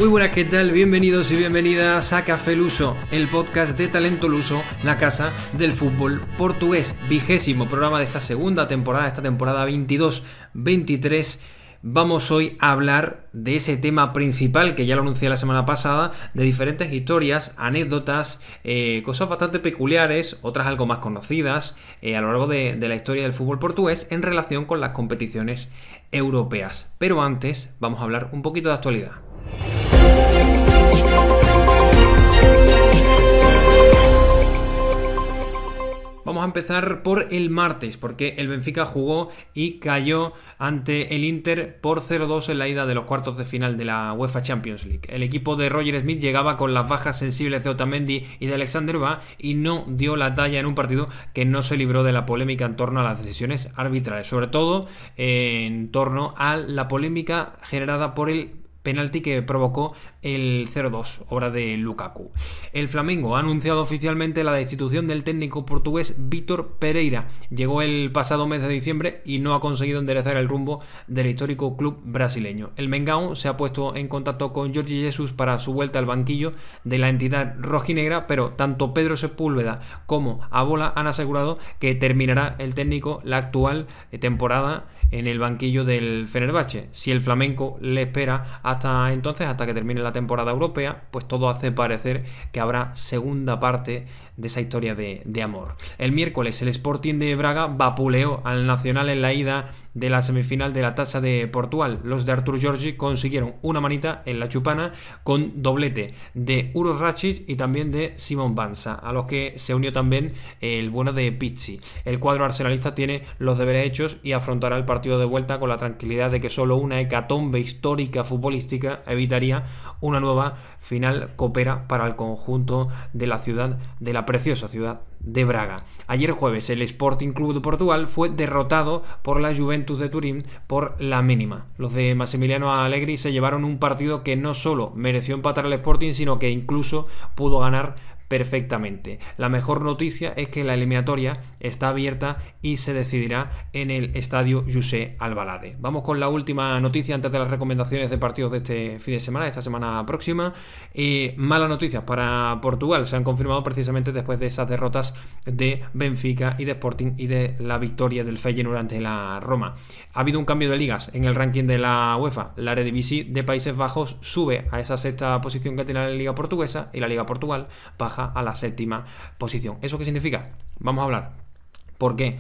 Muy buenas, ¿qué tal? Bienvenidos y bienvenidas a Café Luso, el podcast de Talento Luso, la casa del fútbol portugués. 20º programa de esta segunda temporada, esta temporada 22-23. Vamos hoy a hablar de ese tema principal que ya lo anuncié la semana pasada, de diferentes historias, anécdotas, cosas bastante peculiares, otras algo más conocidas a lo largo de la historia del fútbol portugués en relación con las competiciones europeas. Pero antes vamos a hablar un poquito de actualidad. Vamos a empezar por el martes, porque el Benfica jugó y cayó ante el Inter por 0-2 en la ida de los cuartos de final de la UEFA Champions League. El equipo de Roger Smith llegaba con las bajas sensibles de Otamendi y de Alexander Ba y no dio la talla en un partido que no se libró de la polémica en torno a las decisiones arbitrales, sobre todo en torno a la polémica generada por el penalti que provocó el 0-2, obra de Lukaku. El Flamengo ha anunciado oficialmente la destitución del técnico portugués Vítor Pereira. Llegó el pasado mes de diciembre y no ha conseguido enderezar el rumbo del histórico club brasileño. El Mengão se ha puesto en contacto con Jorge Jesus para su vuelta al banquillo de la entidad rojinegra, pero tanto Pedro Sepúlveda como Abola han asegurado que terminará el técnico la actual temporada en el banquillo del Fenerbahce. Si el flamenco le espera hasta entonces, hasta que termine la temporada europea, pues todo hace parecer que habrá segunda parte de esa historia de amor. El miércoles el Sporting de Braga vapuleó al Nacional en la ida de la semifinal de la Taça de Portugal. Los de Artur Jorge consiguieron una manita en la chupana con doblete de Uros Rakic y también de Simon Banza, a los que se unió también el bueno de Pizzi. El cuadro arsenalista tiene los deberes hechos y afrontará el partido de vuelta con la tranquilidad de que solo una hecatombe histórica futbolística evitaría una nueva final copera para el conjunto de la ciudad, de la preciosa ciudad de Braga. Ayer jueves el Sporting Club de Portugal fue derrotado por la Juventus de Turín por la mínima. Los de Massimiliano Allegri se llevaron un partido que no solo mereció empatar al Sporting, sino que incluso pudo ganar perfectamente. La mejor noticia es que la eliminatoria está abierta y se decidirá en el estadio José Alvalade. Vamos con la última noticia antes de las recomendaciones de partidos de este fin de semana, esta semana próxima. Malas noticias para Portugal, se han confirmado precisamente después de esas derrotas de Benfica y de Sporting y de la victoria del Feyenoord ante la Roma. Ha habido un cambio de ligas en el ranking de la UEFA. La Eredivisie de Países Bajos sube a esa sexta posición que tiene la Liga Portuguesa y la Liga Portugal baja a la séptima posición. ¿Eso qué significa? Vamos a hablar. ¿Por qué?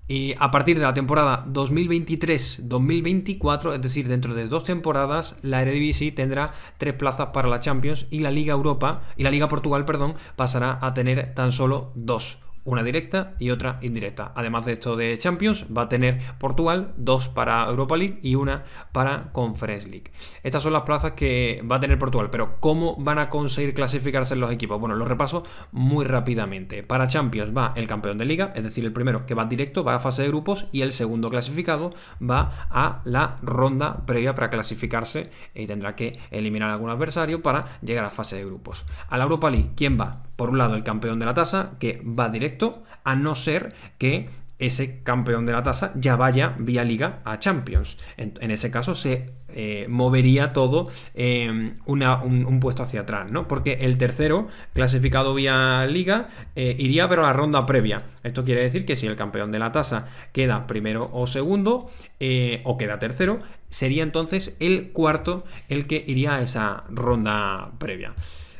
Y a partir de la temporada 2023-2024, es decir, dentro de 2 temporadas, la Eredivisie tendrá 3 plazas para la Champions y la Liga Portugal, pasará a tener tan solo 2. Una directa y otra indirecta. Además de esto de Champions, va a tener Portugal 2 para Europa League y 1 para Conference League. Estas son las plazas que va a tener Portugal, pero ¿cómo van a conseguir clasificarse los equipos? Bueno, los repaso muy rápidamente. Para Champions va el campeón de Liga, es decir, el primero que va directo, va a fase de grupos, y el segundo clasificado va a la ronda previa para clasificarse y tendrá que eliminar a algún adversario para llegar a fase de grupos. A la Europa League, ¿quién va? Por un lado, el campeón de la Taça, que va directo, a no ser que ese campeón de la Taça ya vaya vía Liga a Champions. En ese caso se movería todo un puesto hacia atrás, ¿no? Porque el tercero clasificado vía Liga iría pero a la ronda previa. Esto quiere decir que si el campeón de la Taça queda primero o segundo o queda tercero, sería entonces el cuarto el que iría a esa ronda previa.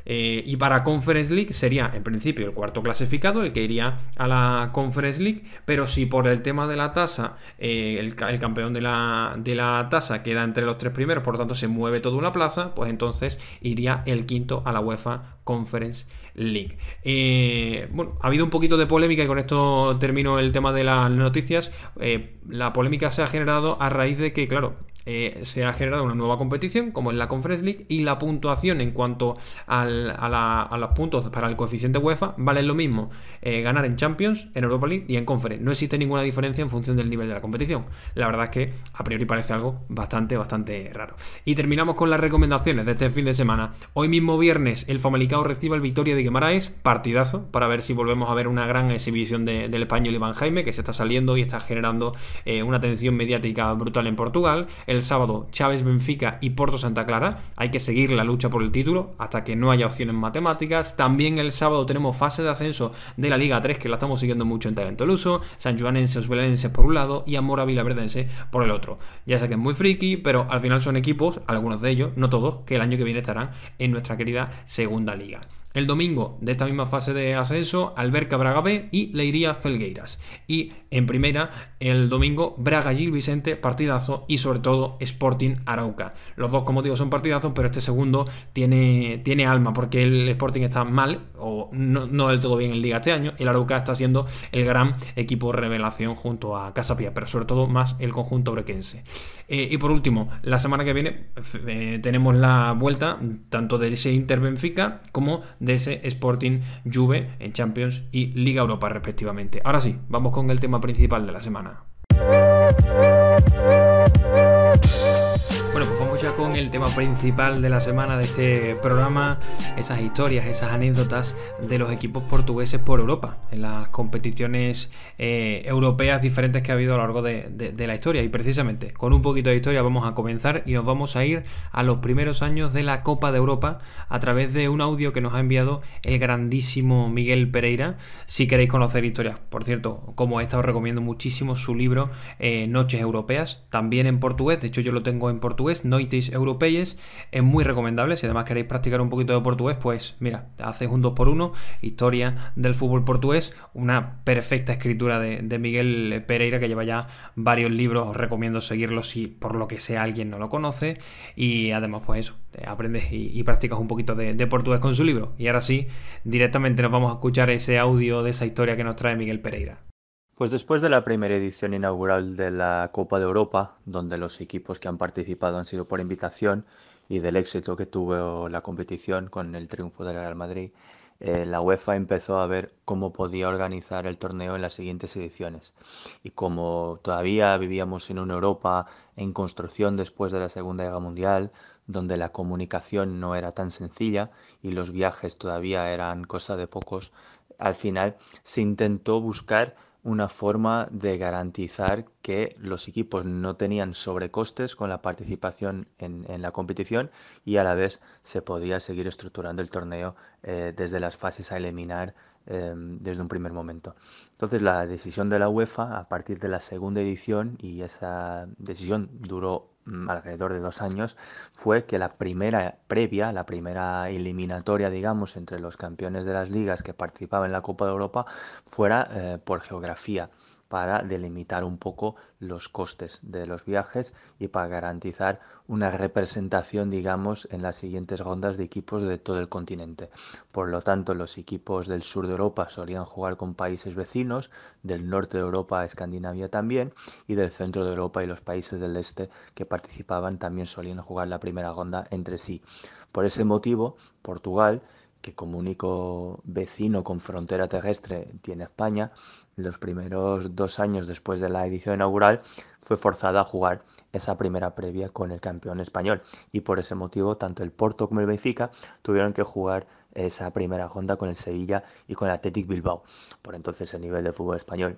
Y para Conference League sería en principio el cuarto clasificado el que iría a la Conference League, pero si por el tema de la Taça el campeón de la Taça queda entre los 3 primeros, por lo tanto se mueve toda una plaza, pues entonces iría el quinto a la UEFA Conference League. Bueno, ha habido un poquito de polémica y con esto termino el tema de las noticias. La polémica se ha generado a raíz de que, claro, se ha generado una nueva competición como es la Conference League y la puntuación en cuanto a los puntos para el coeficiente UEFA vale lo mismo ganar en Champions, en Europa League y en Conference. No existe ninguna diferencia en función del nivel de la competición. La verdad es que a priori parece algo bastante raro. Y terminamos con las recomendaciones de este fin de semana. Hoy mismo viernes el Famalicão recibe el Vitória de Guimarães, partidazo para ver si volvemos a ver una gran exhibición del español Iván Jaime, que se está saliendo y está generando una atención mediática brutal en Portugal. El sábado, Chaves Benfica y Porto Santa Clara. Hay que seguir la lucha por el título hasta que no haya opciones matemáticas. También el sábado tenemos fase de ascenso de la Liga 3, que la estamos siguiendo mucho en Talento Luso. San Joanense, Osbelenense por un lado y Amora Vilaverdense por el otro. Ya sé que es muy friki, pero al final son equipos, algunos de ellos, no todos, que el año que viene estarán en nuestra querida segunda liga. El domingo de esta misma fase de ascenso, Alberca Braga B y Leiria Felgueiras. Y en primera, el domingo, Braga Gil Vicente, partidazo, y sobre todo Sporting Arauca. Los dos, como digo, son partidazos, pero este segundo tiene alma, porque el Sporting está mal, o no del todo bien en Liga este año. El Arauca está siendo el gran equipo revelación junto a Casa Pia, pero sobre todo más el conjunto brequense. Y por último, la semana que viene tenemos la vuelta tanto de ese Inter Benfica como de ese Sporting Juve en Champions y Liga Europa respectivamente. Ahora sí, vamos con el tema principal de la semana. Bueno, pues vamos ya con el tema principal de la semana de este programa, esas historias, esas anécdotas de los equipos portugueses por Europa, en las competiciones europeas diferentes que ha habido a lo largo de la historia. Y precisamente con un poquito de historia vamos a comenzar y nos vamos a ir a los primeros años de la Copa de Europa a través de un audio que nos ha enviado el grandísimo Miguel Pereira. Si queréis conocer historias, por cierto, como esta, os recomiendo muchísimo su libro Noches Europeas, también en portugués. De hecho, yo lo tengo en portugués, Noites Europeias, es muy recomendable. Si además queréis practicar un poquito de portugués, pues mira, hacéis un 2x1, historia del fútbol portugués, una perfecta escritura de Miguel Pereira, que lleva ya varios libros. Os recomiendo seguirlo si por lo que sea alguien no lo conoce, y además pues eso, aprendes y practicas un poquito de portugués con su libro. Y ahora sí, directamente nos vamos a escuchar ese audio de esa historia que nos trae Miguel Pereira. Pues después de la primera edición inaugural de la Copa de Europa, donde los equipos que han participado han sido por invitación, y del éxito que tuvo la competición con el triunfo del Real Madrid, la UEFA empezó a ver cómo podía organizar el torneo en las siguientes ediciones. Y como todavía vivíamos en una Europa en construcción después de la Segunda Guerra Mundial, donde la comunicación no era tan sencilla y los viajes todavía eran cosa de pocos, al final se intentó buscar una forma de garantizar que los equipos no tenían sobrecostes con la participación en la competición, y a la vez se podía seguir estructurando el torneo desde las fases a eliminar desde un primer momento. Entonces la decisión de la UEFA a partir de la segunda edición, y esa decisión duró alrededor de 2 años, fue que la primera previa, la primera eliminatoria, digamos, entre los campeones de las ligas que participaban en la Copa de Europa fuera por geografía, para delimitar un poco los costes de los viajes y para garantizar una representación, digamos, en las siguientes rondas de equipos de todo el continente. Por lo tanto, los equipos del sur de Europa solían jugar con países vecinos, del norte de Europa, Escandinavia también, y del centro de Europa y los países del este que participaban también solían jugar la primera ronda entre sí. Por ese motivo, Portugal, que como único vecino con frontera terrestre tiene España, los primeros 2 años después de la edición inaugural fue forzada a jugar esa primera previa con el campeón español, y por ese motivo tanto el Porto como el Benfica tuvieron que jugar esa primera ronda con el Sevilla y con el Athletic Bilbao. Por entonces el nivel de fútbol español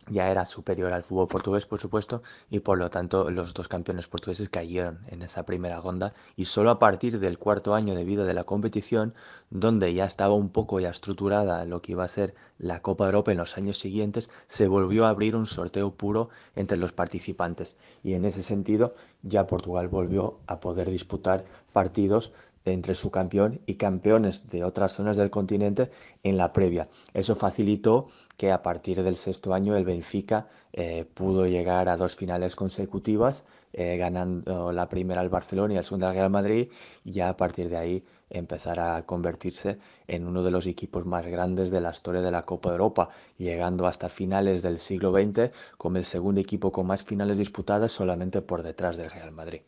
ya era superior al fútbol portugués, por supuesto, y por lo tanto los dos campeones portugueses cayeron en esa primera ronda, y solo a partir del cuarto año de vida de la competición, donde ya estaba un poco ya estructurada lo que iba a ser la Copa de Europa en los años siguientes, se volvió a abrir un sorteo puro entre los participantes, y en ese sentido ya Portugal volvió a poder disputar partidos entre su campeón y campeones de otras zonas del continente en la previa. Eso facilitó que a partir del sexto año el Benfica pudo llegar a 2 finales consecutivas, ganando la primera al Barcelona y la segunda al Real Madrid, y ya a partir de ahí empezar a convertirse en uno de los equipos más grandes de la historia de la Copa de Europa, llegando hasta finales del siglo XX como el segundo equipo con más finales disputadas, solamente por detrás del Real Madrid.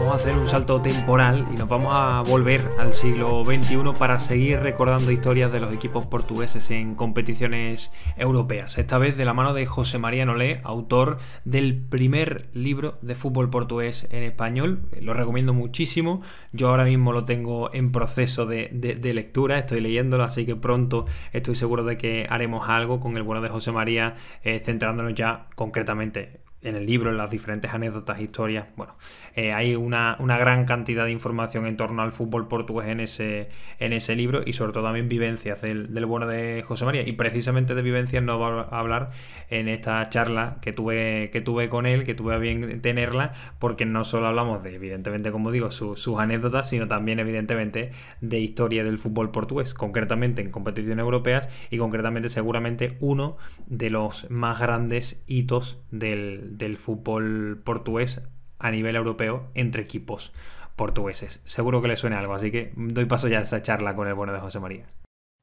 vamos a hacer un salto temporal y nos vamos a volver al siglo XXI para seguir recordando historias de los equipos portugueses en competiciones europeas. Esta vez de la mano de José María Nolé, autor del primer libro de fútbol portugués en español. Lo recomiendo muchísimo. Yo ahora mismo lo tengo en proceso de lectura, estoy leyéndolo, así que pronto estoy seguro de que haremos algo con el bueno de José María, centrándonos ya concretamente en el libro, en las diferentes anécdotas, historias. Bueno, hay una gran cantidad de información en torno al fútbol portugués en ese libro, y sobre todo también vivencias del bueno de José María. Y precisamente de vivencias nos va a hablar en esta charla que tuve con él, que tuve a bien tenerla, porque no solo hablamos de, evidentemente, como digo, sus anécdotas, sino también, evidentemente, de historia del fútbol portugués, concretamente en competiciones europeas, y concretamente seguramente uno de los más grandes hitos del fútbol portugués a nivel europeo entre equipos portugueses. Seguro que le suena algo, así que doy paso ya a esa charla con el bueno de José María.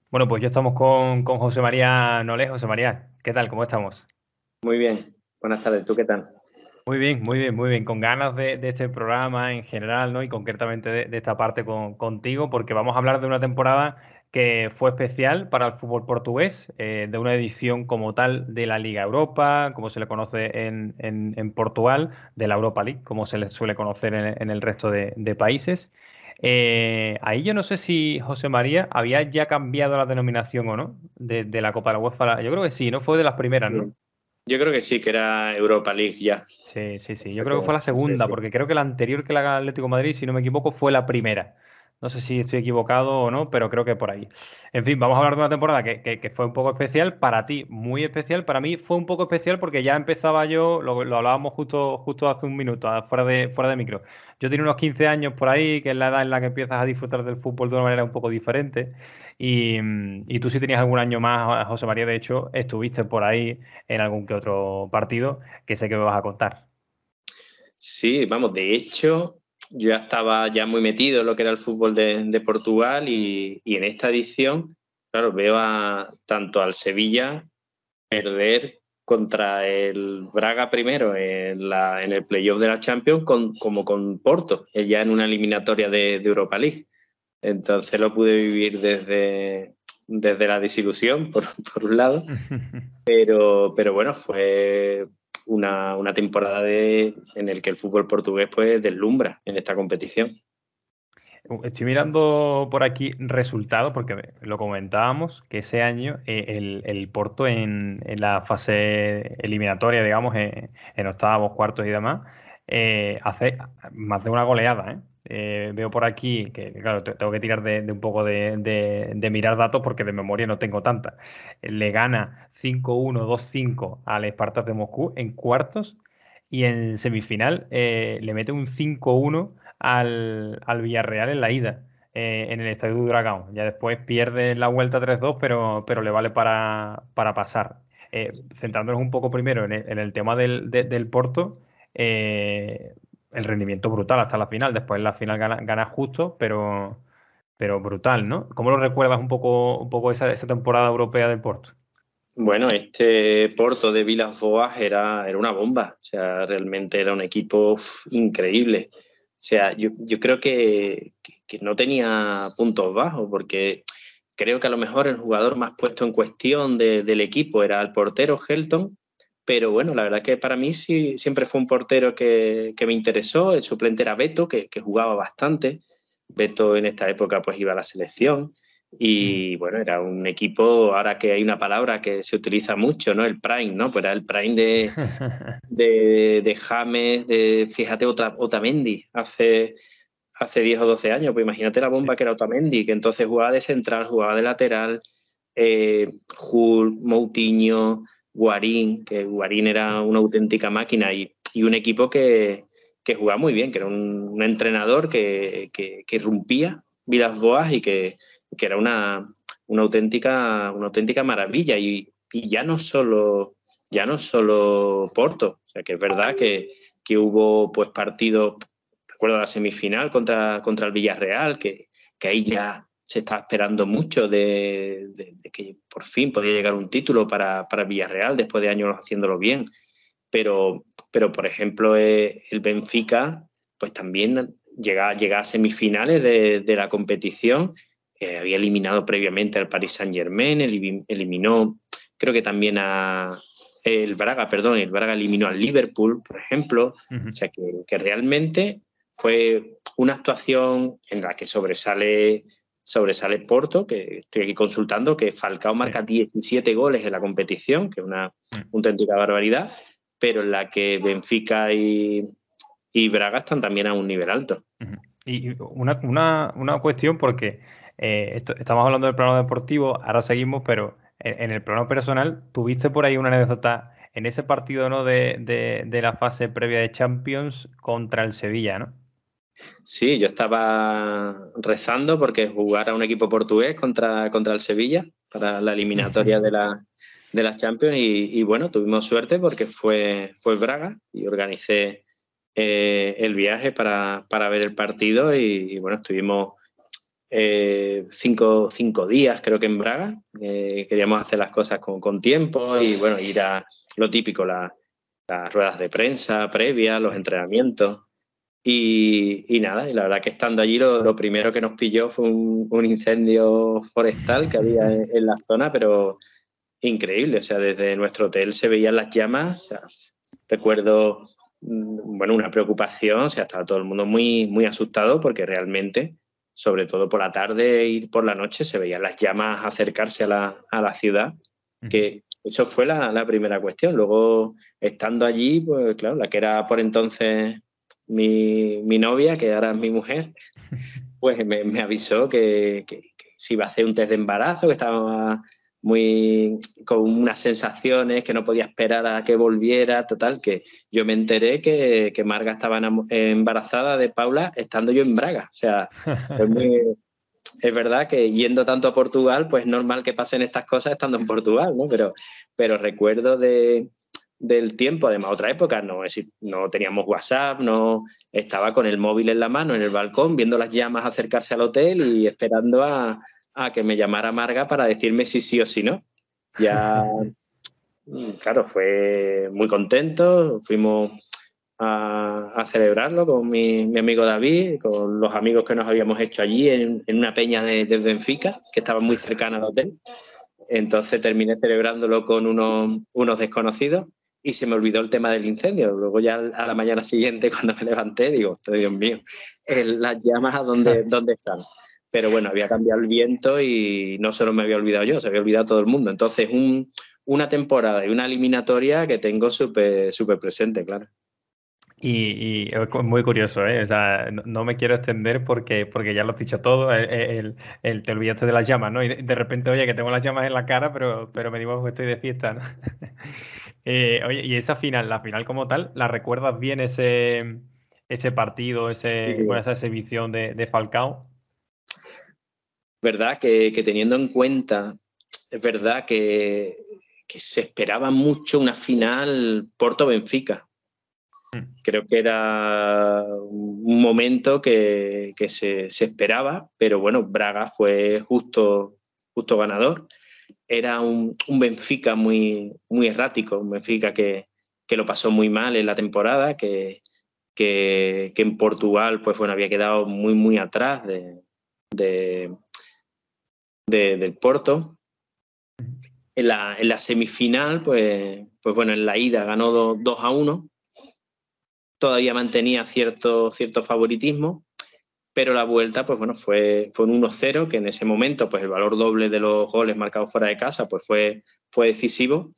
Bueno, pues ya estamos con José María Nolé. José María, ¿qué tal? ¿Cómo estamos? Muy bien, buenas tardes, ¿tú qué tal? Muy bien, muy bien, muy bien. Con ganas de este programa en general, ¿no? Y concretamente de esta parte contigo, porque vamos a hablar de una temporada que fue especial para el fútbol portugués, de una edición como tal de la Liga Europa, como se le conoce en Portugal, de la Europa League, como se le suele conocer en el resto de países. Ahí yo no sé si José María había ya cambiado la denominación o no de la Copa de la UEFA. Yo creo que sí, ¿no? Fue de las primeras, ¿no? Yo creo que sí, que era Europa League ya. Sí. Yo creo que fue la segunda, porque creo que la anterior que la Atlético de Madrid, si no me equivoco, fue la primera. No sé si estoy equivocado o no, pero creo que por ahí. En fin, vamos a hablar de una temporada que fue un poco especial. Para ti, muy especial. Para mí fue un poco especial porque ya empezaba yo, lo hablábamos justo hace un minuto, fuera de micro. Yo tenía unos 15 años por ahí, que es la edad en la que empiezas a disfrutar del fútbol de una manera un poco diferente. Y tú, si tenías algún año más, José María, de hecho, estuviste por ahí en algún que otro partido, que sé que me vas a contar. Sí, vamos, de hecho, yo ya estaba ya muy metido en lo que era el fútbol de Portugal y en esta edición, claro, veo tanto al Sevilla perder contra el Braga primero en el playoff de la Champions como con Porto, ya en una eliminatoria de Europa League. Entonces lo pude vivir desde la desilusión, por un lado, pero bueno, fue una temporada en el que el fútbol portugués pues deslumbra en esta competición. Estoy mirando por aquí resultados, porque lo comentábamos, que ese año el Porto en la fase eliminatoria, digamos, en octavos, cuartos y demás, hace más de una goleada, ¿eh? Veo por aquí que, claro, tengo que tirar de un poco de mirar datos porque de memoria no tengo tanta. Le gana 5-1, 2-5 al Spartak de Moscú en cuartos, y en semifinal le mete un 5-1 al Villarreal en la ida, en el Estadio do Dragão. Ya después pierde la vuelta 3-2, pero le vale para pasar. Centrándonos un poco primero en el tema del Porto, el rendimiento brutal hasta la final. Después en la final gana justo, pero brutal, ¿no? ¿Cómo lo recuerdas un poco esa temporada europea del Porto? Bueno, este Porto de Vilas-Boas era una bomba, o sea, realmente era un equipo increíble. O sea, yo creo que no tenía puntos bajos, porque creo que a lo mejor el jugador más puesto en cuestión del equipo era el portero Helton, pero bueno, la verdad que para mí sí, siempre fue un portero que me interesó. El suplente era Beto, que jugaba bastante. Beto en esta época pues iba a la selección. Y bueno, era un equipo, ahora que hay una palabra que se utiliza mucho, ¿no? El prime, ¿no? Pues era el prime de James, fíjate, Otamendi, hace 10 o 12 años. Pues imagínate la bomba que era Otamendi, que entonces jugaba de central, jugaba de lateral, Hulk, Moutinho, Guarín, que Guarín era una auténtica máquina, y un equipo que jugaba muy bien, que era un entrenador que rompía Vilas-Boas y que era una auténtica maravilla. Y ya no solo Porto, o sea, que es verdad que hubo pues partidos, recuerdo la semifinal contra el Villarreal, que ahí ya se estaba esperando mucho de que por fin podía llegar un título para Villarreal después de años haciéndolo bien. Pero por ejemplo, el Benfica pues también llega a semifinales de la competición. Había eliminado previamente al Paris Saint-Germain, eliminó, creo que también el Braga eliminó al Liverpool, por ejemplo. O sea, que realmente fue una actuación en la que sobresale Porto, que estoy aquí consultando, que Falcao marca 17 goles en la competición, que es una auténtica barbaridad, pero en la que Benfica y Braga están también a un nivel alto. Y una cuestión, porque estamos hablando del plano deportivo, ahora seguimos, pero en el plano personal, ¿tuviste por ahí una anécdota en ese partido, ¿no?, de la fase previa de Champions contra el Sevilla, ¿no? Sí, yo estaba rezando porque jugara un equipo portugués contra el Sevilla para la eliminatoria de las Champions y bueno, tuvimos suerte porque fue Braga y organicé el viaje para ver el partido y bueno, estuvimos 5 días creo que en Braga. Queríamos hacer las cosas con tiempo y bueno, ir a lo típico, las ruedas de prensa previas, los entrenamientos. Y nada, y la verdad que estando allí lo primero que nos pilló fue un incendio forestal que había en la zona, pero increíble. O sea, desde nuestro hotel se veían las llamas. O sea, recuerdo, bueno, una preocupación. O sea, estaba todo el mundo muy, muy asustado porque realmente, sobre todo por la tarde y por la noche, se veían las llamas acercarse a la ciudad. Que eso fue la primera cuestión. Luego, estando allí, pues claro, la que era por entonces mi novia, que ahora es mi mujer, pues me avisó que se iba a hacer un test de embarazo, que estaba con unas sensaciones, que no podía esperar a que volviera, total, que yo me enteré que Marga estaba embarazada de Paula estando yo en Braga. O sea, es verdad que yendo tanto a Portugal, pues es normal que pasen estas cosas estando en Portugal, ¿no? Pero recuerdo del tiempo, además otra época, no teníamos WhatsApp, no estaba con el móvil en la mano en el balcón viendo las llamas acercarse al hotel y esperando a que me llamara Marga para decirme si sí o si no. Ya, claro, fue muy contento, fuimos a celebrarlo con mi amigo David, con los amigos que nos habíamos hecho allí en una peña de Benfica, que estaba muy cercana al hotel. Entonces terminé celebrándolo con unos desconocidos y se me olvidó el tema del incendio. Luego ya a la mañana siguiente, cuando me levanté, digo, Dios mío, las llamas ¿a dónde están? Pero bueno, había cambiado el viento y no solo me había olvidado yo, se había olvidado todo el mundo. Entonces, una temporada y una eliminatoria que tengo súper súper presente, claro. Y es muy curioso, ¿eh? O sea, no me quiero extender porque ya lo has dicho todo. Te olvidaste de las llamas, ¿no? Y de repente, oye, que tengo las llamas en la cara, pero me digo que estoy de fiesta, ¿no? Oye, y esa final, la final como tal, ¿la recuerdas bien ese partido, Sí. esa exhibición de Falcao? Verdad que teniendo en cuenta, es verdad que se esperaba mucho una final Porto-Benfica. Creo que era un momento que se esperaba, pero bueno, Braga fue justo ganador. Era un Benfica muy, muy errático, un Benfica que lo pasó muy mal en la temporada, que en Portugal pues bueno, había quedado muy, muy atrás del Porto. En la semifinal, pues bueno, en la ida ganó 2-1. Todavía mantenía cierto favoritismo, pero la vuelta, pues bueno, fue un 1-0, que en ese momento, pues el valor doble de los goles marcados fuera de casa, pues fue decisivo.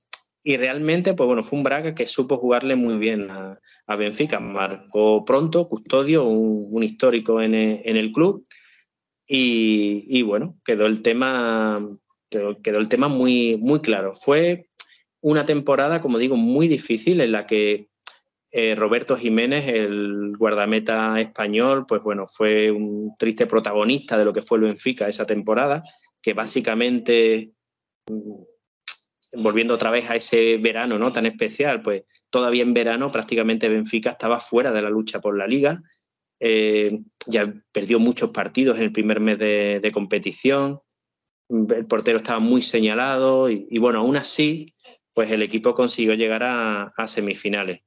Y realmente, pues bueno, fue un Braga que supo jugarle muy bien a Benfica. Marcó pronto, Custodio, un histórico en el club. Y bueno, quedó el tema muy, muy claro. Fue una temporada, como digo, muy difícil en la que Roberto Jiménez, el guardameta español, pues bueno, fue un triste protagonista de lo que fue el Benfica esa temporada, que básicamente, volviendo otra vez a ese verano, ¿no?, tan especial, pues todavía en verano prácticamente Benfica estaba fuera de la lucha por la Liga. Ya perdió muchos partidos en el primer mes de competición, el portero estaba muy señalado y bueno, aún así, pues el equipo consiguió llegar a semifinales.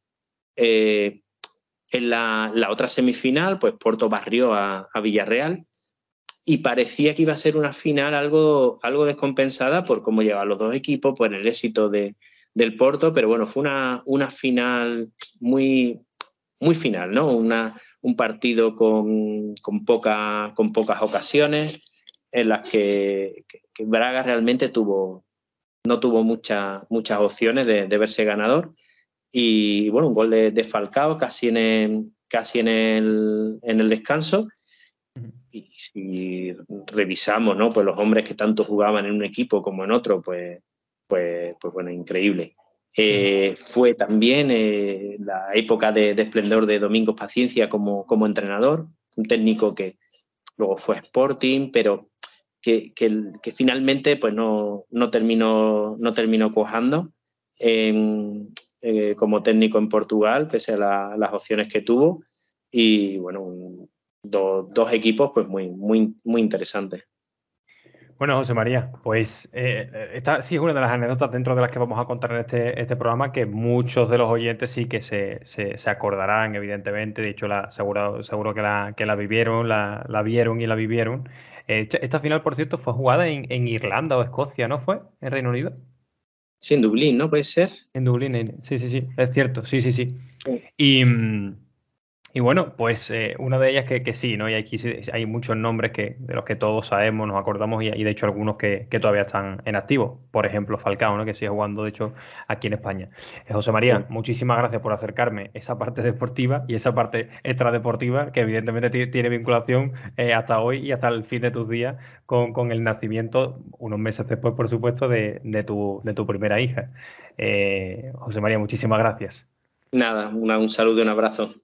En la otra semifinal, pues Porto barrió a Villarreal y parecía que iba a ser una final algo descompensada por cómo llevaban los dos equipos, por el éxito del Porto, pero bueno, fue una final muy, muy final, ¿no? Un partido con pocas ocasiones en las que Braga realmente no tuvo muchas opciones de verse ganador. Y bueno, un gol de Falcao casi en el descanso. Y si revisamos, ¿no? Pues los hombres que tanto jugaban en un equipo como en otro, pues bueno, increíble. Fue también la época de esplendor de Domingos Paciencia como entrenador, un técnico que luego fue a Sporting, pero que finalmente pues no terminó cuajando como técnico en Portugal, pese a las opciones que tuvo. Y bueno, dos equipos pues muy, muy, muy interesantes. Bueno, José María, pues esta sí es una de las anécdotas dentro de las que vamos a contar en este programa, que muchos de los oyentes sí que se acordarán, evidentemente. De hecho, seguro que la vivieron, la vieron y la vivieron. Esta final, por cierto, fue jugada en Irlanda o Escocia, ¿no fue? ¿En Reino Unido? Sí, en Dublín, ¿no? ¿Puede ser? En Dublín, sí, es cierto, sí. Y bueno, pues una de ellas que sí, ¿no? Y aquí hay muchos nombres de los que todos sabemos, nos acordamos, y de hecho algunos que todavía están en activo. Por ejemplo, Falcao, ¿no? Que sigue jugando, de hecho, aquí en España. José María, muchísimas gracias por acercarme esa parte deportiva y esa parte extradeportiva, que evidentemente tiene vinculación hasta hoy y hasta el fin de tus días con el nacimiento, unos meses después, por supuesto, de tu primera hija. José María, muchísimas gracias. Nada, un saludo y un abrazo.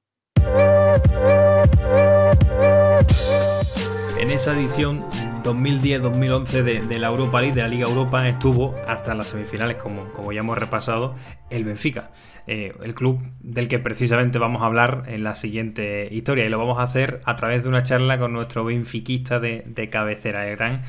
En esa edición 2010-2011 de la Europa League, de la Liga Europa, estuvo hasta las semifinales, como ya hemos repasado, el Benfica, el club del que precisamente vamos a hablar en la siguiente historia, y lo vamos a hacer a través de una charla con nuestro benfiquista de cabecera, el gran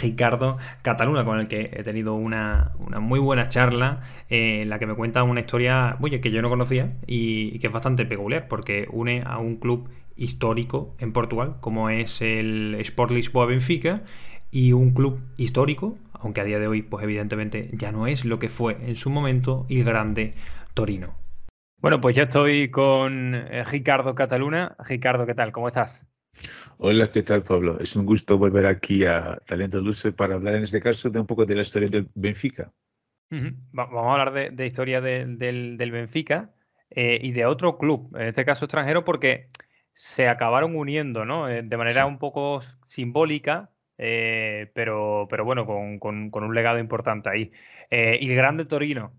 Ricardo Cataluna, con el que he tenido una muy buena charla en la que me cuenta una historia que yo no conocía y que es bastante peculiar, porque une a un club histórico en Portugal como es el Sport Lisboa Benfica, y un club histórico, aunque a día de hoy pues evidentemente ya no es lo que fue en su momento, el grande Torino. Bueno, pues ya estoy con Ricardo Cataluna. Ricardo, ¿qué tal? ¿Cómo estás? Hola, ¿qué tal, Pablo? Es un gusto volver aquí a Talento Luce para hablar en este caso de un poco de la historia del Benfica. Vamos a hablar de historia del Benfica y de otro club, en este caso extranjero, porque se acabaron uniendo, ¿no? De manera un poco simbólica, pero bueno, con un legado importante ahí. Y el grande Torino,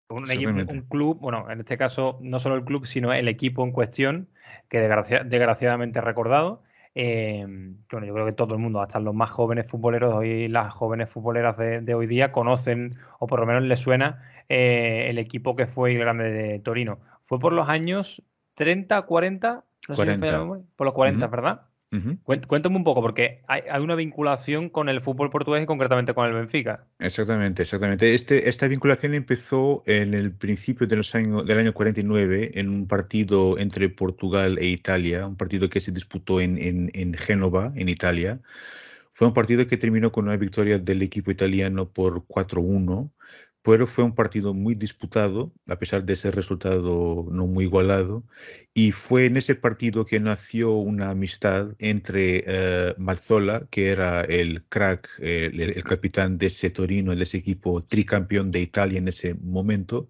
un club, bueno, en este caso no solo el club, sino el equipo en cuestión, que desgraciadamente recordado. Bueno, yo creo que todo el mundo, hasta los más jóvenes futboleros hoy, las jóvenes futboleras de hoy día, conocen, o por lo menos les suena, el equipo que fue el grande de Torino. Fue por los años 30, 40, no 40. sé si me por los 40, ¿verdad? Cuéntame un poco, porque hay una vinculación con el fútbol portugués y concretamente con el Benfica. Exactamente. Esta vinculación empezó en el principio del año 49 en un partido entre Portugal e Italia, un partido que se disputó en Génova, en Italia. Fue un partido que terminó con una victoria del equipo italiano por 4-1, pero fue un partido muy disputado, a pesar de ese resultado no muy igualado, y fue en ese partido que nació una amistad entre Mazzola, que era el crack, el capitán de ese Torino, de ese equipo tricampeón de Italia en ese momento,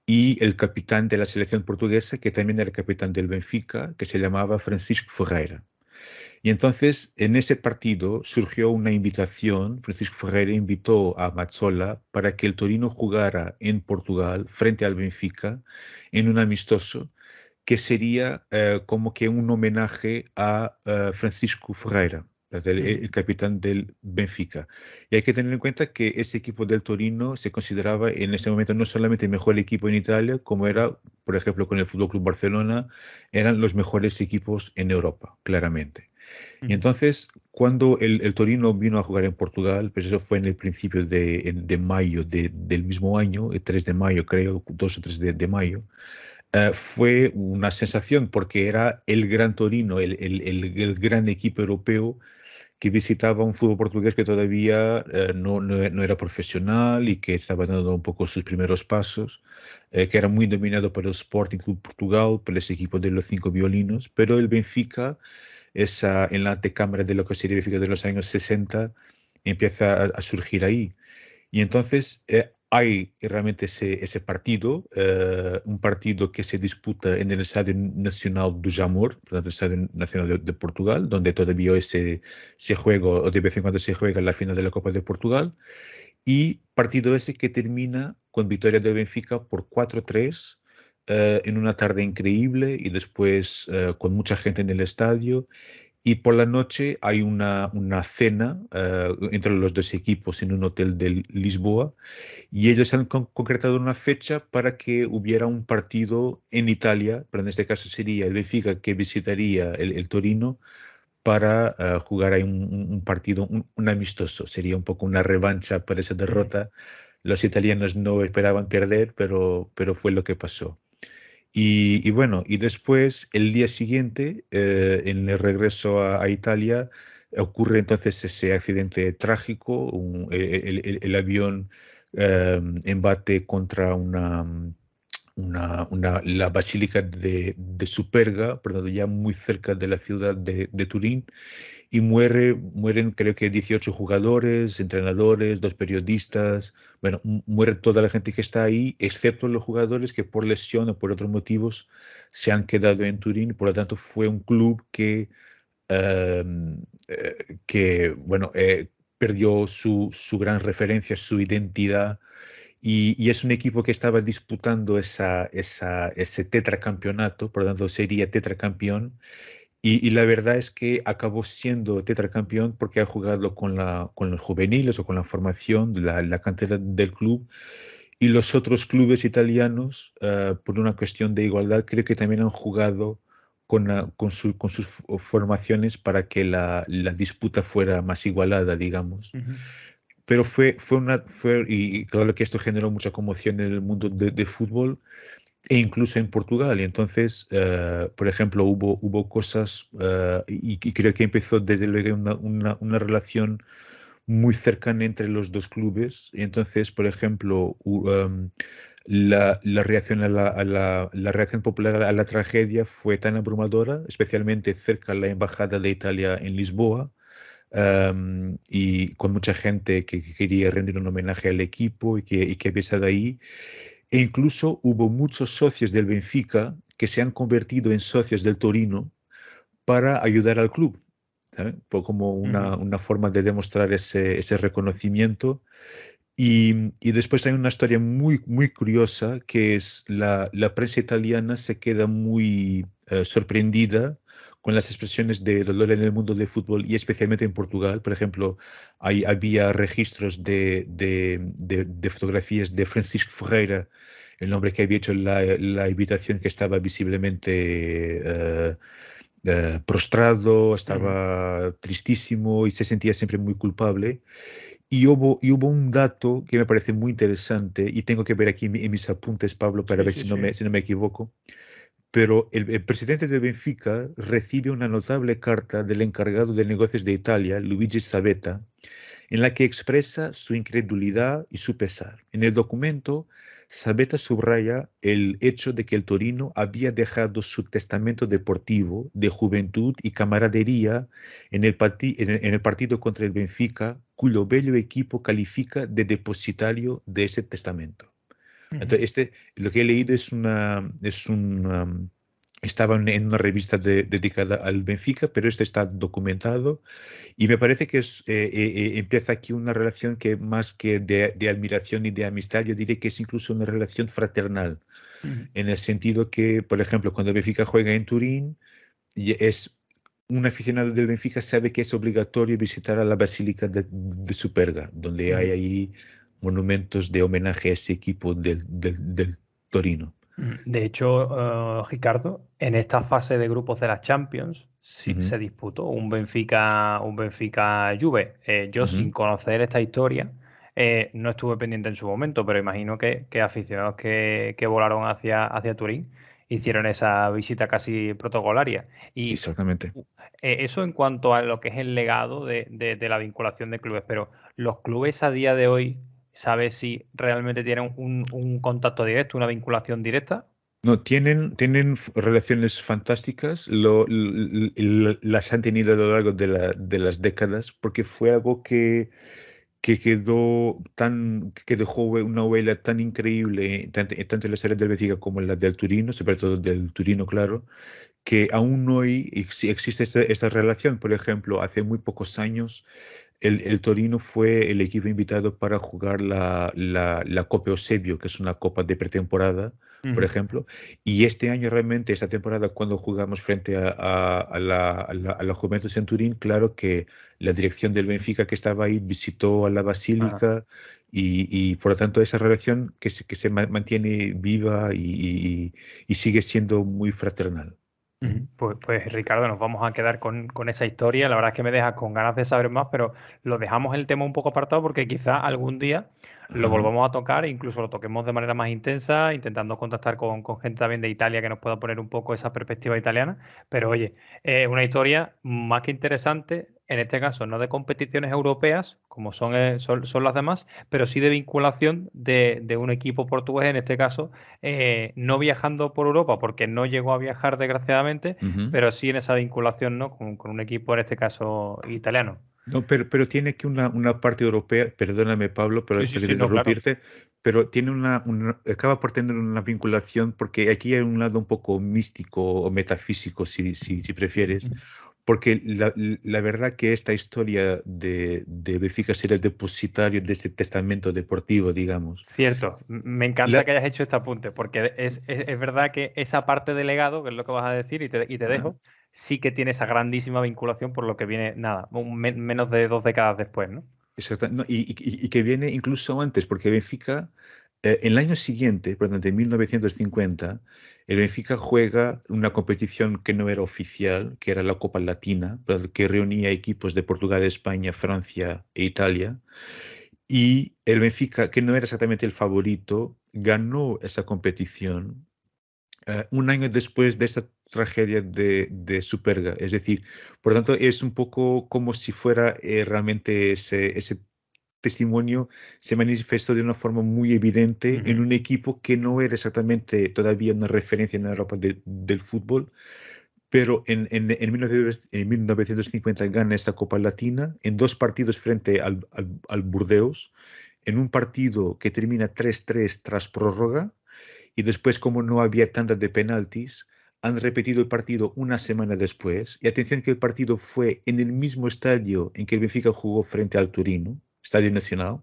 y el capitán de la selección portuguesa, que también era capitán del Benfica, que se llamaba Francisco Ferreira. Y entonces, en ese partido surgió una invitación. Francisco Ferreira invitó a Mazzola para que el Torino jugara en Portugal frente al Benfica en un amistoso que sería como que un homenaje a Francisco Ferreira, el capitán del Benfica. Y hay que tener en cuenta que ese equipo del Torino se consideraba en ese momento no solamente el mejor equipo en Italia, como era, por ejemplo, con el FC Barcelona, eran los mejores equipos en Europa, claramente. Y entonces, cuando el Torino vino a jugar en Portugal, pues eso fue en el principio de mayo del mismo año, el 3 de mayo creo, 2 o 3 de mayo, fue una sensación porque era el gran Torino, el gran equipo europeo que visitaba un fútbol portugués que todavía no era profesional y que estaba dando un poco sus primeros pasos, que era muy dominado por el Sporting Clube Portugal, por ese equipo de los 5 violinos, pero el Benfica, en la antecámara de lo que sería el Benfica de los años 60, empieza a surgir ahí. Y entonces hay realmente ese partido, un partido que se disputa en el Estadio Nacional do Jamor, por tanto, el Estadio Nacional de Portugal, donde todavía hoy se juega, o de vez en cuando se juega la final de la Copa de Portugal, y partido ese que termina con victoria del Benfica por 4-3, en una tarde increíble y después con mucha gente en el estadio. Y por la noche hay una cena entre los dos equipos en un hotel de Lisboa y ellos han concretado una fecha para que hubiera un partido en Italia, pero en este caso sería el Benfica que visitaría el Torino para jugar ahí un partido, un amistoso. Sería un poco una revancha por esa derrota. Los italianos no esperaban perder, pero fue lo que pasó. Y bueno, y después, el día siguiente, en el regreso a Italia, ocurre entonces ese accidente trágico. El avión embate contra la Basílica de Superga, perdón, ya muy cerca de la ciudad de Turín, y mueren creo que 18 jugadores, entrenadores, 2 periodistas, bueno, muere toda la gente que está ahí, excepto los jugadores que por lesión o por otros motivos se han quedado en Turín. Por lo tanto, fue un club eh, bueno, perdió su gran referencia, su identidad, y es un equipo que estaba disputando ese tetracampeonato, por lo tanto sería tetracampeón. Y la verdad es que acabó siendo tetracampeón porque ha jugado con los juveniles o con la formación, la cantera del club. Y los otros clubes italianos, por una cuestión de igualdad, creo que también han jugado con sus formaciones para que la disputa fuera más igualada, digamos. Pero y claro que esto generó mucha conmoción en el mundo de fútbol e incluso en Portugal. Y entonces, por ejemplo, hubo cosas, y creo que empezó desde luego una relación muy cercana entre los dos clubes. Y entonces, por ejemplo, la reacción la reacción popular a la tragedia fue tan abrumadora, especialmente cerca de la Embajada de Italia en Lisboa, y con mucha gente que quería rendir un homenaje al equipo y que había estado ahí. E incluso hubo muchos socios del Benfica que se han convertido en socios del Torino para ayudar al club, ¿sabe? Como una forma de demostrar ese reconocimiento. Y después hay una historia muy, muy curiosa, que es la prensa italiana se queda muy sorprendida con las expresiones de dolor en el mundo del fútbol y especialmente en Portugal. Por ejemplo, había registros de fotografías de Francisco Ferreira, el hombre que había hecho la invitación, que estaba visiblemente prostrado, estaba tristísimo y se sentía siempre muy culpable. Y hubo un dato que me parece muy interesante, y tengo que ver aquí en mis apuntes, Pablo, para ver si no me equivoco. Pero el presidente de Benfica recibe una notable carta del encargado de negocios de Italia, Luigi Sabetta, en la que expresa su incredulidad y su pesar. En el documento, Sabetta subraya el hecho de que el Torino había dejado su testamento deportivo de juventud y camaradería en el partido contra el Benfica, cuyo bello equipo califica de depositario de ese testamento. Entonces, lo que he leído estaba en una revista dedicada al Benfica, pero esto está documentado y me parece que empieza aquí una relación que más que de admiración y de amistad, yo diría que es incluso una relación fraternal, en el sentido que, por ejemplo, cuando Benfica juega en Turín, un aficionado del Benfica sabe que es obligatorio visitar a la Basílica de Superga, donde hay ahí monumentos de homenaje a ese equipo del Torino. De hecho, Ricardo, en esta fase de grupos de la Champions se disputó un Benfica Juve. Yo, sin conocer esta historia, no estuve pendiente en su momento, pero imagino que aficionados que volaron hacia Turín hicieron esa visita casi protocolaria. Y Exactamente. eso en cuanto a lo que es el legado de la vinculación de clubes, pero los clubes a día de hoy, ¿sabes si realmente tienen un contacto directo, una vinculación directa? No, tienen relaciones fantásticas, las han tenido a lo largo de las décadas, porque fue algo que dejó una huella tan increíble, tanto en la historia del Benfica como en la del Torino, sobre todo del Torino, claro, que aún hoy existe esta relación. Por ejemplo, hace muy pocos años el Torino fue el equipo invitado para jugar la Copa Eusebio, que es una copa de pretemporada, por ejemplo. Y este año realmente, esta temporada, cuando jugamos frente a la Juventus en Turín, claro que la dirección del Benfica que estaba ahí visitó a la Basílica y por lo tanto esa relación que se mantiene viva y sigue siendo muy fraternal. Pues Ricardo, nos vamos a quedar con esa historia. La verdad es que me deja con ganas de saber más, pero lo dejamos el tema un poco apartado porque quizá algún día lo Ajá. volvamos a tocar e incluso lo toquemos de manera más intensa, intentando contactar con gente también de Italia que nos pueda poner un poco esa perspectiva italiana. Pero oye, una historia más que interesante, en este caso no de competiciones europeas, como son las demás, pero sí de vinculación de un equipo portugués, en este caso no viajando por Europa, porque no llegó a viajar desgraciadamente, Ujú. pero sí en esa vinculación, ¿no? con un equipo, en este caso, italiano. No, pero tiene que una parte europea, perdóname Pablo Sí, por sí, sí, no, claro. interrumpirte, pero tiene acaba por tener una vinculación porque aquí hay un lado un poco místico o metafísico, si prefieres, porque la verdad que esta historia de Benfica ser el depositario de este testamento deportivo, digamos. Cierto, me encanta que hayas hecho este apunte, porque es verdad que esa parte del legado, que es lo que vas a decir, y te Ajá. dejo, sí que tiene esa grandísima vinculación por lo que viene, nada, menos de 2 décadas después, ¿no? Exacto. No, y que viene incluso antes, porque Benfica, el año siguiente, por tanto, en 1950, el Benfica juega una competición que no era oficial, que era la Copa Latina, que reunía equipos de Portugal, España, Francia e Italia. Y el Benfica, que no era exactamente el favorito, ganó esa competición un año después de esta tragedia de Superga. Es decir, por lo tanto, es un poco como si fuera realmente ese testimonio se manifestó de una forma muy evidente en un equipo que no era exactamente todavía una referencia en Europa del fútbol, pero en 1950 gana esta Copa Latina en 2 partidos frente al Burdeos, en un partido que termina 3-3 tras prórroga, y después, como no había tanda de penaltis, han repetido el partido una semana después. Y atención que el partido fue en el mismo estadio en que el Benfica jugó frente al Turino, Estadio Nacional.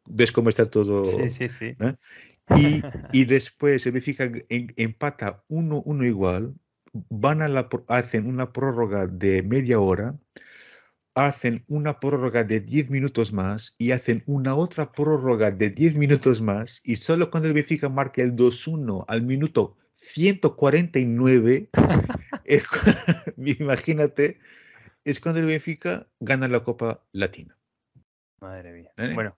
¿Ves cómo está Sí, todo? sí, sí. Y después el Benfica empata 1-1 igual, hacen una prórroga de media hora, hacen una prórroga de 10 minutos más y hacen una otra prórroga de 10 minutos más, y solo cuando el Benfica marca el 2-1 al minuto 149, imagínate, es cuando el Benfica gana la Copa Latina. Madre mía. ¿Vale? Bueno,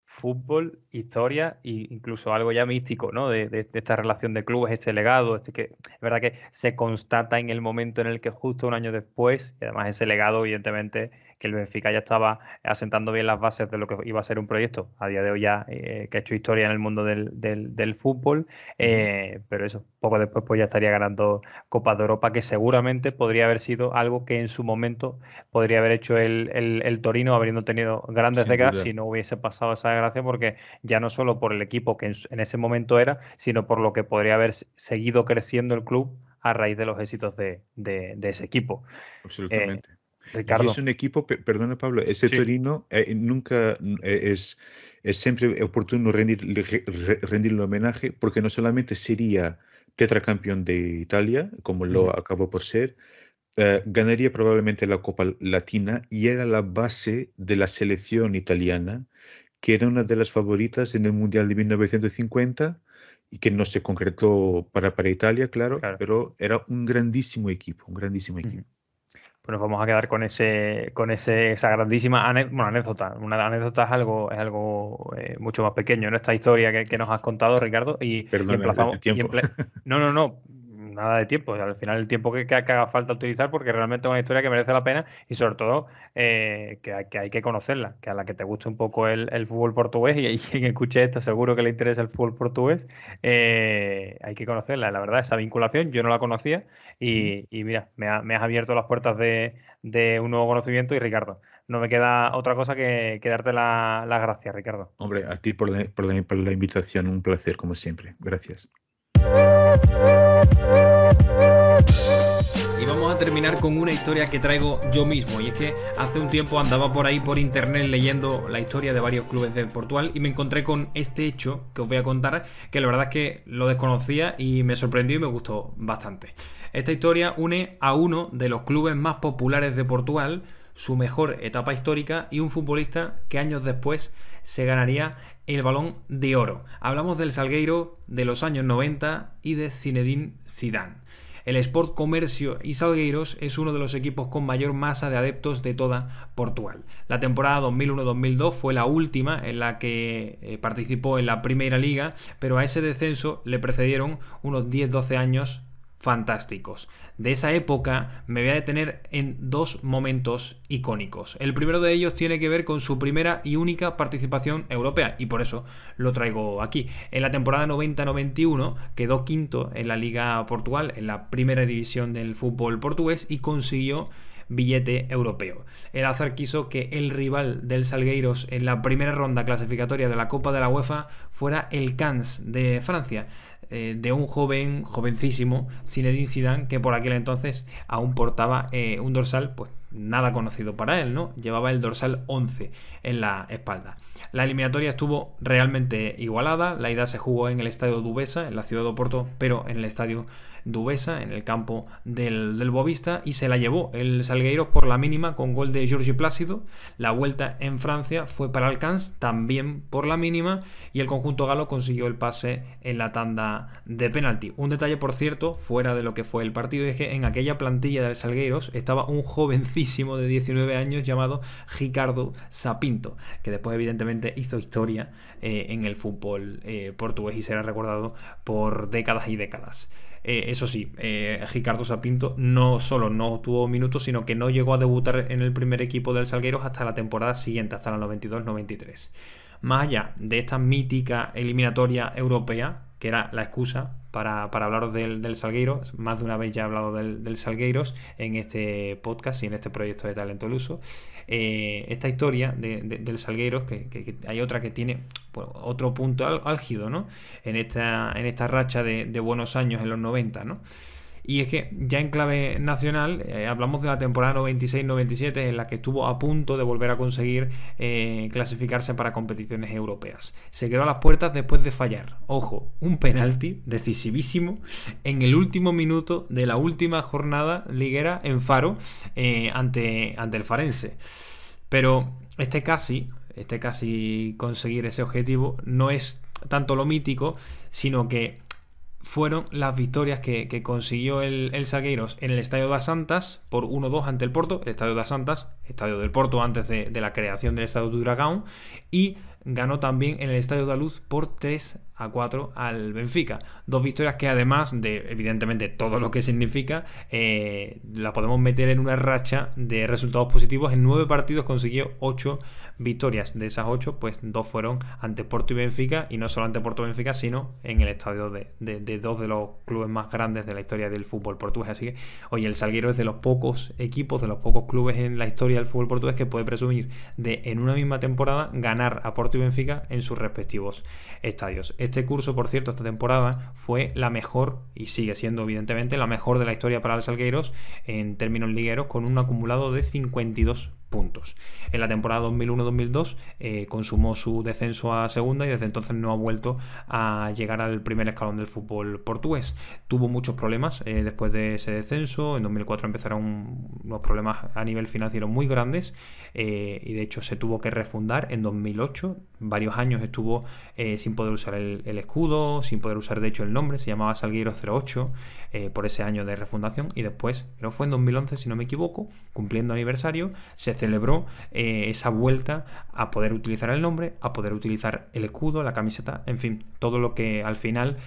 fútbol, historia e incluso algo ya místico, ¿no? De esta relación de clubes, este legado, que es verdad que se constata en el momento en el que justo un año después, y además ese legado, evidentemente, que el Benfica ya estaba asentando bien las bases de lo que iba a ser un proyecto, a día de hoy ya que ha hecho historia en el mundo del fútbol, pero eso, poco después pues ya estaría ganando Copas de Europa, que seguramente podría haber sido algo que en su momento podría haber hecho el Torino, habiendo tenido grandes Sin décadas, duda. si no hubiese pasado esa desgracia, porque ya no solo por el equipo que en ese momento era, sino por lo que podría haber seguido creciendo el club a raíz de los éxitos de ese equipo. Absolutamente. Y es Ricardo. un equipo, perdona Pablo, ese Sí. Torino nunca es siempre oportuno rendirle homenaje, porque no solamente sería tetracampeón de Italia, como lo acabó por ser, ganaría probablemente la Copa Latina y era la base de la selección italiana, que era una de las favoritas en el Mundial de 1950 y que no se concretó para Italia, claro, Claro. pero era un grandísimo equipo, un grandísimo equipo. pues nos vamos a quedar con esa grandísima anécdota. Una anécdota es algo mucho más pequeño, ¿no? Esta historia que nos has contado, Ricardo, y Perdón, el tiempo. No, nada de tiempo. O sea, al final el tiempo que haga falta utilizar, porque realmente es una historia que merece la pena y sobre todo que hay que conocerla, que a la que te guste un poco el fútbol portugués y quien escuche esto seguro que le interesa el fútbol portugués, hay que conocerla. La verdad, esa vinculación yo no la conocía y mira, me has abierto las puertas de un nuevo conocimiento y Ricardo, no me queda otra cosa que darte las gracias, Ricardo. Hombre, a ti por la invitación, un placer como siempre. Gracias. Y vamos a terminar con una historia que traigo yo mismo, y es que hace un tiempo andaba por ahí por internet leyendo la historia de varios clubes de Portugal y me encontré con este hecho que os voy a contar, que la verdad es que lo desconocía y me sorprendió y me gustó bastante. Esta historia une a uno de los clubes más populares de Portugal, su mejor etapa histórica y un futbolista que años después se ganaría el Balón de Oro. Hablamos del Salgueiro de los años 90 y de Zinedine Zidane. El Sport Comercio y Salgueiros es uno de los equipos con mayor masa de adeptos de toda Portugal. La temporada 2001-2002 fue la última en la que participó en la Primeira Liga, pero a ese descenso le precedieron unos 10-12 años fantásticos. De esa época me voy a detener en dos momentos icónicos. El primero de ellos tiene que ver con su primera y única participación europea y por eso lo traigo aquí. En la temporada 90-91 quedó quinto en la Liga Portugal, en la primera división del fútbol portugués, y consiguió billete europeo. El azar quiso que el rival del Salgueiros en la primera ronda clasificatoria de la Copa de la UEFA fuera el Cannes de Francia, de un jovencísimo Zinedine Zidane, que por aquel entonces aún portaba un dorsal pues nada conocido para él, ¿no? Llevaba el dorsal 11 en la espalda. La eliminatoria estuvo realmente igualada. La ida se jugó en el estadio Dubesa, en la ciudad de Oporto, pero en el estadio Dubesa, en el campo del Boavista, y se la llevó el Salgueiros por la mínima con gol de Jorge Plácido. La vuelta en Francia fue para el Cannes, también por la mínima, y el conjunto galo consiguió el pase en la tanda de penalti. Un detalle, por cierto, fuera de lo que fue el partido, es que en aquella plantilla del Salgueiros estaba un jovencísimo de 19 años llamado Ricardo Sapinto, que después evidentemente hizo historia en el fútbol portugués y será recordado por décadas y décadas. Eso sí, Ricardo Sapinto no solo no tuvo minutos, sino que no llegó a debutar en el primer equipo del Salgueiros hasta la temporada siguiente, hasta la 92-93. Más allá de esta mítica eliminatoria europea, que era la excusa para hablaros del Salgueiros, más de una vez ya he hablado del Salgueiros en este podcast y en este proyecto de Talento Luso. Esta historia del Salgueiros, que hay otra que tiene otro punto álgido, ¿no? En esta racha de buenos años en los 90, ¿no? Y es que ya en clave nacional hablamos de la temporada 96-97 en la que estuvo a punto de volver a conseguir clasificarse para competiciones europeas. Se quedó a las puertas después de fallar, ojo, un penalti decisivísimo en el último minuto de la última jornada liguera en Faro ante el Farense. Pero este casi conseguir ese objetivo no es tanto lo mítico, sino que fueron las victorias que consiguió el Salgueiros en el Estadio das Antas por 1-2 ante el Porto. El Estadio das Antas, estadio del Porto antes de la creación del Estadio do Dragão, y ganó también en el Estadio da Luz por 3-4 al Benfica. Dos victorias que, además de evidentemente todo lo que significa, la podemos meter en una racha de resultados positivos. En 9 partidos consiguió 8 victorias. De esas 8, pues 2 fueron ante Porto y Benfica, y no solo ante Porto y Benfica, sino en el estadio de dos de los clubes más grandes de la historia del fútbol portugués. Así que, oye, el Salgueiro es de los pocos equipos, de los pocos clubes en la historia del fútbol portugués que puede presumir de, en una misma temporada, ganar a Porto y Benfica en sus respectivos estadios. Este curso, por cierto, esta temporada fue la mejor, y sigue siendo evidentemente la mejor de la historia para el Salgueiros en términos ligueros, con un acumulado de 52 puntos. En la temporada 2001-2002 consumó su descenso a segunda y desde entonces no ha vuelto a llegar al primer escalón del fútbol portugués. Tuvo muchos problemas después de ese descenso. En 2004 empezaron unos problemas a nivel financiero muy grandes, y de hecho se tuvo que refundar en 2008 varios años estuvo sin poder usar el escudo, sin poder usar de hecho el nombre, se llamaba Salgueiros 08 por ese año de refundación, y después, creo que fue en 2011 si no me equivoco, cumpliendo aniversario, se celebró esa vuelta a poder utilizar el nombre, a poder utilizar el escudo, la camiseta, en fin, todo lo que al final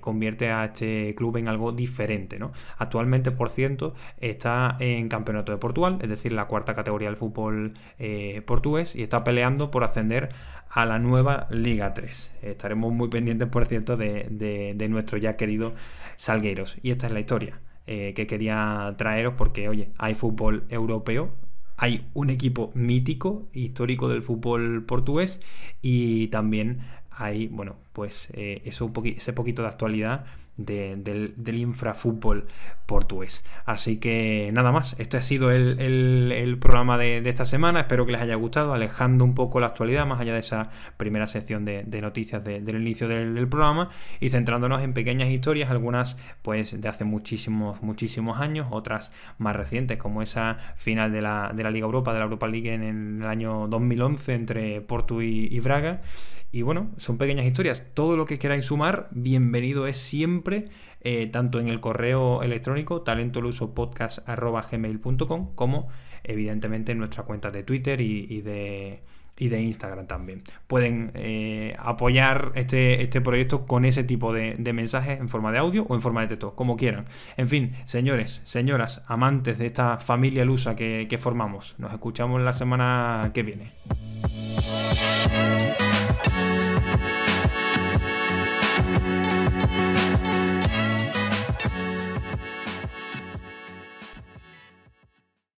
convierte a este club en algo diferente, ¿no? Actualmente, por cierto, está en Campeonato de Portugal, es decir, la 4ª categoría del fútbol portugués, y está peleando por ascender a la nueva Liga 3. Estaremos muy pendientes, por cierto, de nuestro ya querido Salgueiros. Y esta es la historia que quería traeros, porque, oye, hay fútbol europeo, hay un equipo mítico, histórico del fútbol portugués, y también hay, bueno, pues ese poquito de actualidad del infrafútbol portugués. Así que nada más, este ha sido el programa de esta semana. Espero que les haya gustado, alejando un poco la actualidad más allá de esa primera sección de noticias del inicio del programa, y centrándonos en pequeñas historias, algunas pues de hace muchísimos años, otras más recientes, como esa final de la Liga Europa, de la Europa League en el año 2011 entre Porto y Braga. Y bueno, son pequeñas historias. Todo lo que queráis sumar, bienvenido es siempre, tanto en el correo electrónico talentolusopodcast@gmail.com, como evidentemente en nuestra cuenta de Twitter y de Instagram también. Pueden apoyar este proyecto con ese tipo de mensajes en forma de audio o en forma de texto, como quieran. En fin, señores, señoras, amantes de esta familia lusa que formamos, nos escuchamos la semana que viene.